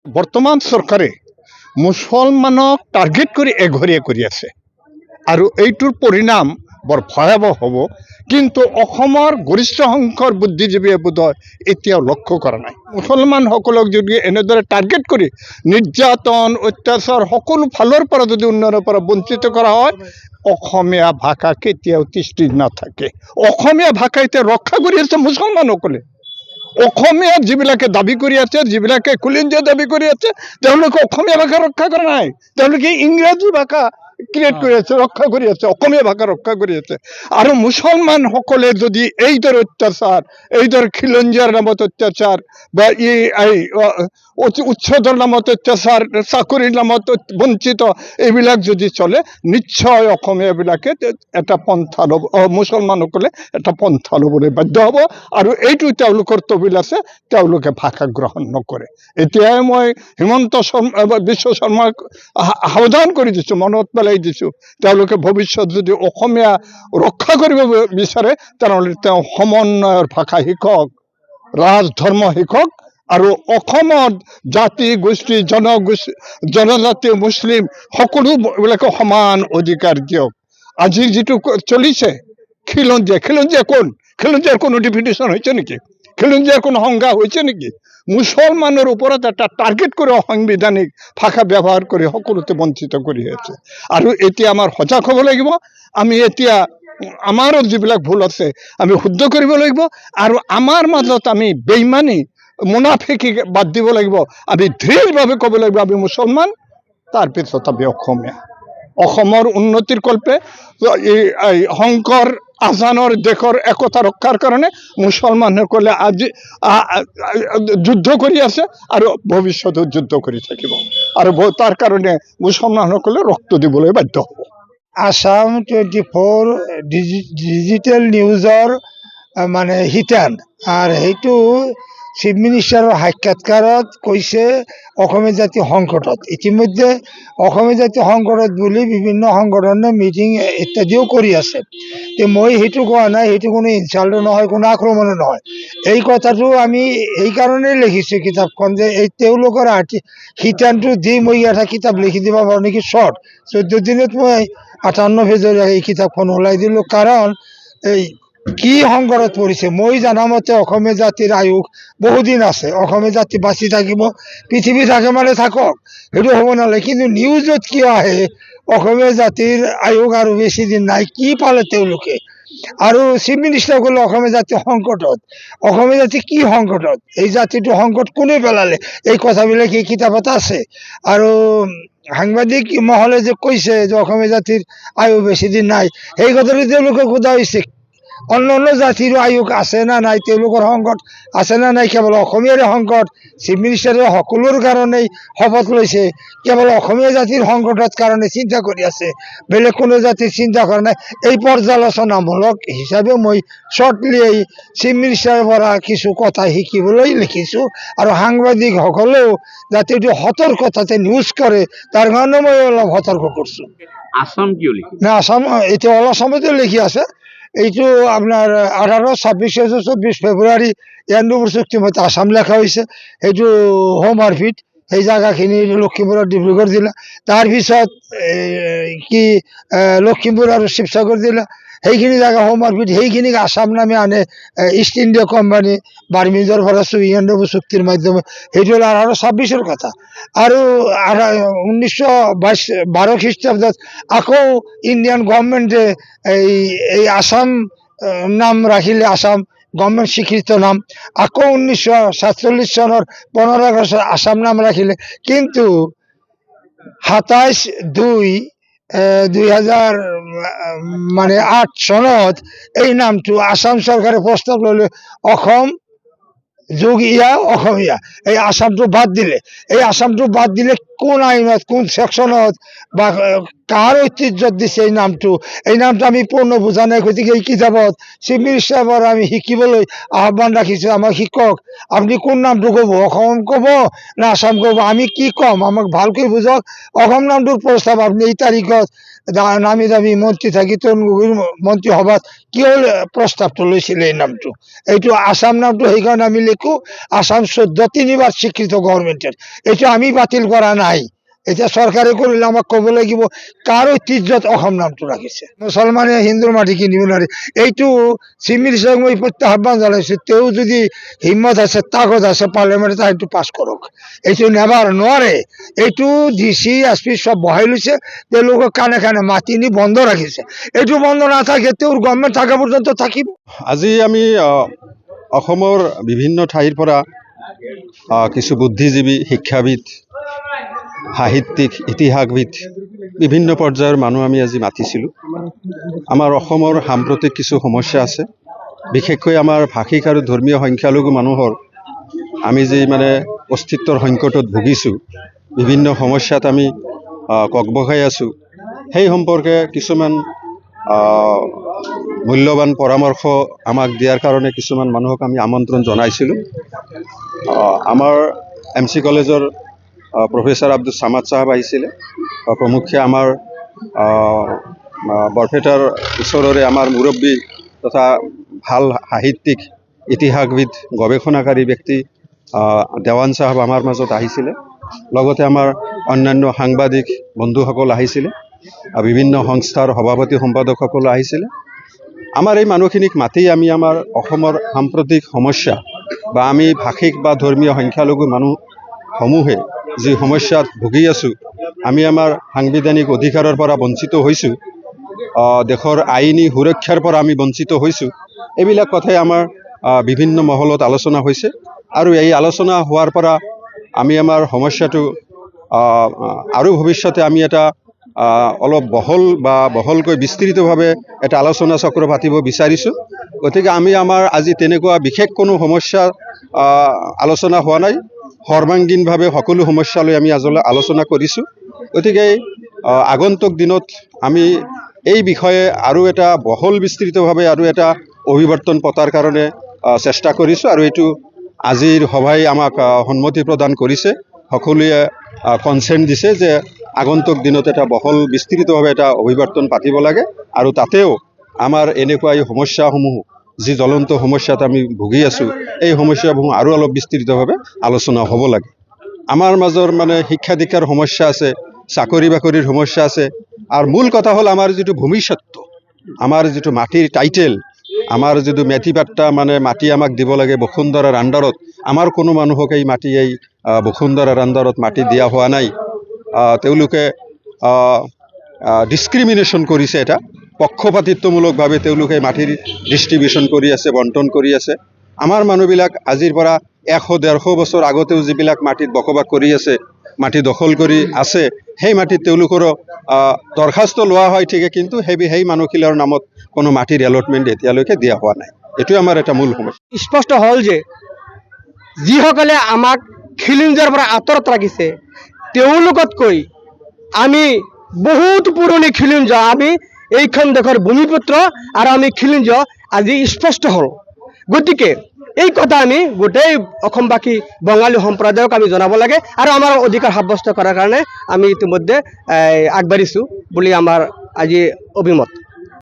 বৰ্তমান চৰকাৰে মুছলমানক টাৰ্গেট কৰি এঘৰীয়া কৰি আছে আৰু এইটোৰ পৰিণাম বৰ ভয়াৱহ হ'ব। কিন্তু অসমৰ গৰিষ্ঠ সংখ্যক বুদ্ধিজীৱীয়ে বোধহয় এতিয়াও লক্ষ্য কৰা নাই। মুছলমানসকলক যদি এনেদৰে টাৰ্গেট কৰি নিৰ্যাতন অত্যাচাৰ সকলো ফালৰ পৰা যদি উন্নয়নৰ পৰা বঞ্চিত কৰা হয়, অসমীয়া ভাষা কেতিয়াও তিষ্ঠি নাথাকে। অসমীয়া ভাষা এতিয়া ৰক্ষা কৰি আছে মুছলমানসকলে। অসমীয়া যিবিলাকে দাবী কৰি আছে, যিবিলাকে কুলিঞ্জিয়া দাবী কৰি আছে, তেওঁলোকে অসমীয়া ভাষা ৰক্ষা কৰা নাই। তেওঁলোকে ইংৰাজী ভাষা ক্ৰিয়েট কৰি আছে, ৰক্ষা কৰি আছে, অসমীয়া ভাষা ৰক্ষা কৰি আছে। আৰু মুছলমানসকলে যদি এইদৰে অত্যাচাৰ, এইদৰে খিলঞ্জীয়াৰ নামত অত্যাচাৰ বা উচ্ছেদৰ নামত অত্যাচাৰ, চাকৰিৰ নামত বঞ্চিত, এইবিলাক যদি চলে, নিশ্চয় অসমীয়াবিলাকে এটা পন্থা ল'ব, মুছলমানসকলে এটা পন্থা ল'বলৈ বাধ্য হ'ব। আৰু এইটো তেওঁলোকৰ তবিল আছে, তেওঁলোকে ভাষা গ্ৰহণ নকৰে। এতিয়াই মই হিমন্ত বিশ্ব শৰ্মাক সাৱধান কৰি দিছোঁ, মনত পেলাই দিছোঁ, তেওঁলোকে ভৱিষ্যত যদি অসমীয়া ৰক্ষা কৰিব বিচাৰে তেনেহ'লে তেওঁ সমন্বয়ৰ ভাষা শিকক, ৰাজধৰ্ম শিকক আৰু অসমত জাতি গোষ্ঠী জনজাতি মুছলিম সকলোবিলাকে সমান অধিকাৰ দিয়ক। আজি যিটো চলিছে খিলঞ্জীয়া কোন? খিলঞ্জীয়াৰ কোনো ডিফিনিশ্যন হৈছে নেকি? খিলঞ্জীয়াৰ কোনো সংজ্ঞা হৈছে নেকি? মুছলমানৰ ওপৰত এটা টাৰ্গেট কৰি অসাংবিধানিক ভাষা ব্যৱহাৰ কৰি সকলোতে বঞ্চিত কৰি আছে। আৰু এতিয়া আমাৰ সজাগ হ'ব লাগিব। আমি এতিয়া আমাৰো যিবিলাক ভুল আছে আমি শুদ্ধ কৰিব লাগিব আৰু আমাৰ মাজত আমি বেইমানি মুনাফিকি বাদ দিব লাগিব। আমি দৃঢ়ভাৱে ক'ব লাগিব আমি মুছলমান, তাৰপিছত আমি অসমীয়া। অসমৰ উন্নতিৰ কল্পে এই শংকৰ আজানৰ দেশৰ একতা ৰক্ষাৰ কাৰণে মুছলমানসকলে আজি যুদ্ধ কৰি আছে আৰু ভৱিষ্যতেও যুদ্ধ কৰি থাকিব। আৰু তাৰ কাৰণে মুছলমানসকলে ৰক্ত দিবলৈ বাধ্য হ'ব। আসাম 24 ডিজিটেল নিউজৰ মানে হিতান আৰু সেইটো চিফ মিনিষ্টাৰৰ সাক্ষাৎকাৰত কৈছে অসমীয়া জাতি সংকটত। ইতিমধ্যে অসমীয়া জাতি সংকটত বুলি বিভিন্ন সংগঠনে মিটিং ইত্যাদিও কৰি আছে। মই সেইটো কোৱা নাই, সেইটো কোনো ইনচাল্টো নহয়, কোনো আক্ৰমণো নহয়। এই কথাটো আমি এইকাৰণেই লিখিছোঁ কিতাপখন যে এই তেওঁলোকৰ শিতানটো দি মই এটা কিতাপ লিখি দিব পাৰোঁ নেকি, শ্বৰ্ট 14 দিনত মই 58 পেজৰ এই কিতাপখন ওলাই দিলোঁ। কাৰণ এই কি সংকটত পৰিছে মই জানামতে অসমীয়া জাতিৰ আয়ুস বহুদিন আছে। অসমীয়া জাতি বাচি থাকিব, পৃথিৱী থাকে মানে থাকক, সেইটো হ'ব নালাগে। কিন্তু নিউজত কিয় আহে অসমীয়া জাতিৰ আয়ুস আৰু বেছি দিন নাই, কি পালে তেওঁলোকে? আৰু চিফ মিনিষ্টাৰ ক'লে অসমীয়া জাতি সংকটত। অসমীয়া জাতি কি সংকটত? এই জাতিটো সংকট কোনে পেলালে? এই কথাবিলাক এই কিতাপত আছে। আৰু সাংবাদিক মহলে যে কৈছে যে অসমীয়া জাতিৰ আয়ুস বেছি দিন নাই, সেই কথাটো তেওঁলোকে সোধা হৈছে অন্য জাতিৰো আয়ুস আছে না নাই, তেওঁলোকৰ সংকট আছে না নাই, কেৱল অসমীয়াৰে সংকট? চিফ মিনিষ্টাৰে সকলোৰ কাৰণেই শপত লৈছে, কেৱল অসমীয়া জাতিৰ সংকটৰ কাৰণে চিন্তা কৰি আছে, বেলেগ কোনো জাতিৰ চিন্তা কৰা নাই। এই পৰ্যালোচনামূলক হিচাপে মই শ্বৰ্টলি এই চিফ মিনিষ্টাৰৰ পৰা কিছু কথা শিকিবলৈ লিখিছোঁ। আৰু সাংবাদিকসকলেও যাতে এইটো সতৰ্কতাতে নিউজ কৰে তাৰ কাৰণে মই অলপ সতৰ্ক কৰিছোঁ। আসাম কিয় লিখি না আসাম এতিয়া অল আসামতে লিখি আছে। এইটো আপোনাৰ 24 ফেব্ৰুৱাৰী 92 চুক্তিমতে আসাম লেখা হৈছে। সেইটো হোম আৰ্ফিট সেই জেগাখিনি লখিমপুৰ আৰু ডিব্ৰুগড় জিলা, তাৰপিছত লখিমপুৰ আৰু শিৱসাগৰ জিলা, সেইখিনি জেগা হোম আৰ্ফিট, সেইখিনিক আসাম নামে আনে ইষ্ট ইণ্ডিয়া কোম্পানী বাৰ্মিজৰ পৰা 92 চুক্তিৰ মাধ্যমে। সেইটো হ'ল 1826 কথা। আৰু 1912 খ্ৰীষ্টাব্দত আকৌ ইণ্ডিয়ান গভৰ্ণমেণ্টে এই আসাম নাম ৰাখিলে, আসাম গভৰ্ণমেণ্ট স্বীকৃত নাম। আকৌ 1947 চনৰ 15 আগষ্টত আসাম নাম ৰাখিলে। কিন্তু 27/2/2008 চনত এই নামটো আসাম চৰকাৰে প্ৰস্তাৱ ল'লে, অসম যোগ অসমীয়া, এই আসামটো বাদ দিলে। এই আসামটো বাদ দিলে কোন আইনত, কোন ছেকশ্যনত বা কাৰ ঐতিহ্যত দিছে এই নামটো আমি পূৰ্ণ বুজা নাই। গতিকে এই কিতাপত চিফ মিনিষ্টাৰৰ পৰা আমি শিকিবলৈ আহ্বান ৰাখিছোঁ, আমাক শিকক। আপুনি কোন নামটো ক'ব, অসম ক'ব না আসাম ক'ব? আমি কি ক'ম, আমাক ভালকৈ বুজক। অসম নামটোৰ প্ৰস্তাৱ আপুনি এই তাৰিখত নামি দামি মন্ত্ৰী থাকি তৰুণ গগৈৰ মন্ত্ৰী সভাত কিয় প্ৰস্তাৱটো লৈছিলে এই নামটো এইটো আসাম নামটো সেইকাৰণে আমি লিখো আসাম 14 স্বীকৃত গভৰ্ণমেণ্টৰ এইটো আমি বাতিল কৰা নাই এতিয়া চৰকাৰে কৰিলে আমাক ক'ব লাগিব কাৰ ঐতিহ্যত অসম নামটো ৰাখিছে মুছলমানে হিন্দুৰ মাটি কিনিব নোৱাৰে এইটো চিফ মিনিষ্টাৰক মই প্ৰত্যাহ্বান জনাইছো তেওঁ যদি হিম্মত আছে তাকত আছে পাৰ্লিয়ামেণ্টত সেইটো পাছ কৰক এইটো নেবাৰ নোৱাৰে এইটো DC SP সব বহাই লৈছে তেওঁলোকক কাণে কাণে মাতি নি বন্ধ ৰাখিছে এইটো বন্ধ নাথাকে তেওঁৰ গভৰ্ণমেণ্ট থকা পৰ্যন্ত থাকিব আজি আমি অসমৰ বিভিন্ন ঠাইৰ পৰা কিছু বুদ্ধিজীৱী শিক্ষাবিদ সাহিত্যিক ইতিহাসবিদ বিভিন্ন পৰ্যায়ৰ মানুহ আমি আজি মাতিছিলোঁ আমাৰ অসমৰ সাম্প্ৰতিক কিছু সমস্যা আছে বিশেষকৈ আমাৰ ভাষিক আৰু ধৰ্মীয় সংখ্যালঘু মানুহৰ আমি যে মানে অস্তিত্বৰ সংকটত ভুগিছোঁ বিভিন্ন সমস্যাত আমি ককবকাই আছোঁ সেই সম্পৰ্কে কিছুমান মূল্যৱান পৰামৰ্শ আমাক দিয়াৰ কাৰণে কিছুমান মানুহক আমি আমন্ত্ৰণ জনাইছিলোঁ আমাৰ MC কলেজৰ প্ৰফেসৰ আব্দুল সামাদ সাহেব আহিছিলে প্ৰমুখ্যে আমাৰ বৰপেটাৰ ওচৰৰে আমাৰ মুৰব্বী তথা ভাল সাহিত্যিক ইতিহাসবিদ গৱেষণাকাৰী ব্যক্তি দেৱান সাহেব আমাৰ মাজত আহিছিলে লগতে আমাৰ অন্যান্য সাংবাদিক বন্ধুসকল আহিছিলে বিভিন্ন সংস্থাৰ সভাপতি সম্পাদকসকল আহিছিলে আমাৰ এই মানুহখিনিক মাতি আমি আমাৰ অসমৰ সাম্প্ৰতিক সমস্যা বা আমি ভাষিক বা ধৰ্মীয় সংখ্যালঘু মানুহসমূহে যি সমস্যাত ভুগি আছোঁ আমি আমাৰ সাংবিধানিক অধিকাৰৰ পৰা বঞ্চিত হৈছোঁ দেশৰ আইনী সুৰক্ষাৰ পৰা আমি বঞ্চিত হৈছোঁ এইবিলাক কথাই আমাৰ বিভিন্ন মহলত আলোচনা হৈছে আৰু এই আলোচনা হোৱাৰ পৰা আমি আমাৰ সমস্যাটো আৰু ভৱিষ্যতে আমি এটা অলপ বহলকৈ বিস্তৃতভাৱে এটা আলোচনা চক্ৰ পাতিব বিচাৰিছোঁ গতিকে আমি আমাৰ আজি তেনেকুৱা বিশেষ কোনো সমস্যা আলোচনা হোৱা নাই সৰ্বাংগীনভাৱে সকলো সমস্যা লৈ আমি আলোচনা কৰিছোঁ গতিকে আগন্তুক দিনত আমি এই বিষয়ে আৰু এটা বহল বিস্তৃতভাৱে আৰু এটা অভিৱৰ্তন পতাৰ কাৰণে চেষ্টা কৰিছোঁ আৰু এইটো আজিৰ সভাই আমাক সন্মতি প্ৰদান কৰিছে সকলোৱে কনসেন্ট দিছে যে আগন্তুক দিনত এটা বহল বিস্তৃতভাৱে এটা অভিৱৰ্তন পাতিব লাগে আৰু তাতেও আমাৰ এনেকুৱা এই সমস্যাসমূহ যি জ্বলন্ত সমস্যাত আমি ভুগি আছোঁ এই সমস্যাসমূহ আৰু অলপ বিস্তৃতভাৱে আলোচনা হ'ব লাগে আমাৰ মাজৰ মানে শিক্ষা দীক্ষাৰ সমস্যা আছে চাকৰি বাকৰিৰ সমস্যা আছে আৰু মূল কথা হ'ল আমাৰ যিটো ভূমিস্বত্ব আমাৰ যিটো মাটিৰ টাইটেল আমাৰ যিটো মেটিপাট্টা মানে মাটি আমাক দিব লাগে বসুন্ধৰাৰ আণ্ডাৰত আমাৰ কোনো মানুহক এই মাটি এই বসুন্ধৰাৰ আণ্ডাৰত মাটি দিয়া হোৱা নাই তেওঁলোকে ডিছক্ৰিমিনেশ্যন কৰিছে এটা পক্ষপাতিত্বমূলকভাৱে তেওঁলোকে মাটিৰ ডিষ্ট্ৰিবিউশ্যন কৰি আছে বণ্টন কৰি আছে আমাৰ মানুহবিলাক আজিৰ পৰা 100-150 বছৰ আগতেও যিবিলাক মাটিত বসবাস কৰি আছে মাটি দখল কৰি আছে সেই মাটিত তেওঁলোকৰ দৰখাস্ত লোৱা হয় ঠিকে কিন্তু সেই মানুহখিলাৰ নামত কোনো মাটিৰ এলটমেণ্ট এতিয়ালৈকে দিয়া হোৱা নাই এইটো আমাৰ এটা মূল সমস্যা স্পষ্ট হ'ল যে যিসকলে আমাক খিলঞ্জীয়াৰ পৰা আঁতৰত ৰাখিছে তেওঁলোকতকৈ আমি বহুত পুৰণি খিলঞ্জীয়া আমি এইখন দেশৰ ভূমিপুত্ৰ আৰু আমি খিলঞ্জীয়া আজি স্পষ্ট হ'ল গতিকে এই কথা আমি গোটেই অসমবাসী বঙালী সম্প্ৰদায়ক আমি জনাব লাগে আৰু আমাৰ অধিকাৰ সাব্যস্ত কৰাৰ কাৰণে আমি ইতিমধ্যে আগবাঢ়িছোঁ বুলি আমাৰ আজি অভিমত